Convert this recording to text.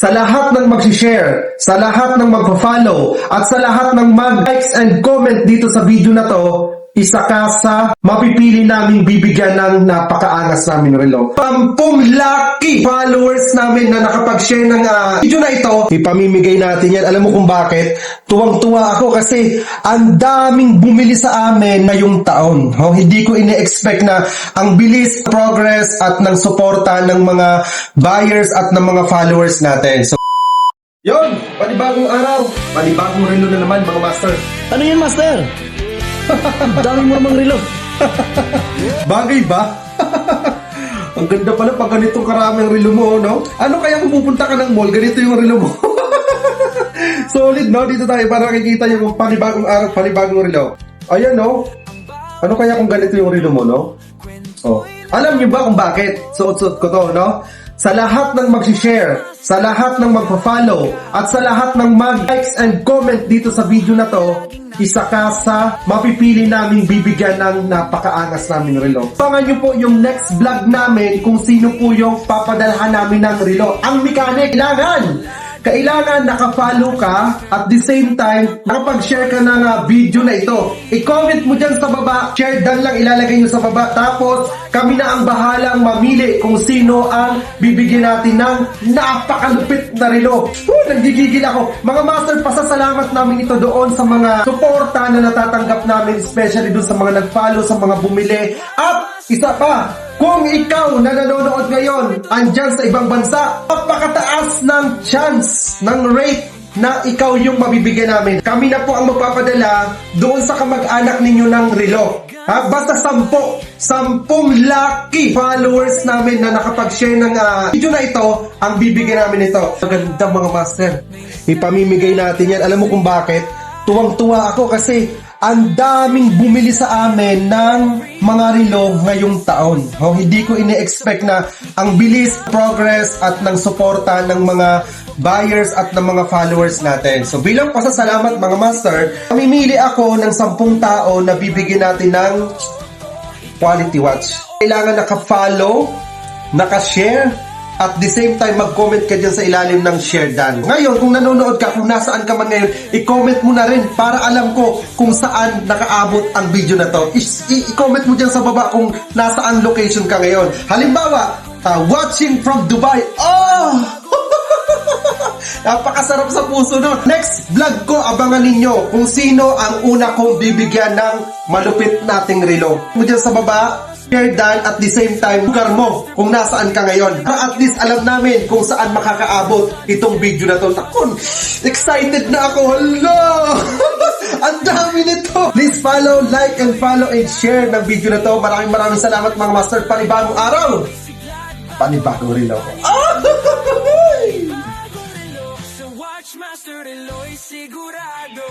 Sa lahat ng mag-share, sa lahat ng mag-follow, at sa lahat ng mag-likes and comment dito sa video na to, isa ka sa mapipili naming bibigyan ng napakaangas namin relo. 10 lucky followers namin na nakapag-share ng video na ito, ipamimigay natin yan. Alam mo kung bakit? Tuwang-tuwa ako kasi ang daming bumili sa amin ngayong taon. Hindi ko ine-expect na ang bilis, progress at ng suporta ng mga buyers at ng mga followers natin. So, yon, panibagong araw, panibagong relo na naman mga master. Ano yan, master? Ang dami mo namang relo. Bagay ba? Ang ganda pala pag ganitong karaming relo mo, no? Ano kaya kung pupunta ka ng mall, ganito yung relo mo? Solid, no? Dito tayo para nakikita yung panibagong araw, panibagong relo. Ayan, no? Ano kaya kung ganito yung relo mo, no? Oh. Alam niyo ba kung bakit? Suot-suot ko to, no? Sa lahat ng mag-share, sa lahat ng mag-follow, at sa lahat ng mag-likes and comment dito sa video na to, isa ka sa mapipili naming bibigyan ng napakaangas namin relo. Pangan nyo po yung next vlog namin kung sino po yung papadalhan namin ng relo. Ang mechanic, kailangan naka-follow ka at the same time nakapag-share ka ng video na ito. I-comment mo dyan sa baba, share dan lang ilalagay nyo sa baba, tapos kami na ang bahalang mamili kung sino ang bibigyan natin ng napakalupit na relo. Nagigigil ako. Mga master, pasasalamat namin ito doon sa mga suporta na natatanggap namin, especially doon sa mga nag-follow, sa mga bumili. At isa pa, kung ikaw na nanonood ngayon, andyan sa ibang bansa, napakataas ng chance, ng rate na ikaw yung mabibigyan namin. Kami na po ang magpapadala doon sa kamag-anak ninyo ng relo. Basta 10 lucky followers namin na nakapag-share ng video na ito, ang bibigyan namin ito. Maganda mga master. Ipamimigay natin yan. Alam mo kung bakit? Tuwang-tuwa ako kasi ang daming bumili sa amin ng mga relo ngayong taon. Hindi ko ine-expect na ang bilis, progress at ng suporta ng mga buyers at ng mga followers natin. So bilang pasasalamat mga master, mamimili ako ng 10 tao na bibigyan natin ng quality watch. Kailangan naka-follow, naka-share, at the same time, mag-comment ka dyan sa ilalim ng share done. Ngayon, kung nanonood ka, kung nasaan ka man ngayon, i-comment mo na rin para alam ko kung saan nakaabot ang video na to. I-comment mo dyan sa baba kung nasaan location ka ngayon. Halimbawa, watching from Dubai. Oh! Napakasarap sa puso nun. Next vlog ko, abangan ninyo kung sino ang una kong bibigyan ng malupit nating relo. Mo dyan sa baba, share done at the same time, lugar mo kung nasaan ka ngayon. Para at least alam namin kung saan makakaabot itong video na to. Takon, excited na ako. Hala! Ang dami nito. Please follow, like, and follow and share ng video na to. Maraming salamat mga master. Panibagong araw. Panibagong relo ko. Master Eloy sigurado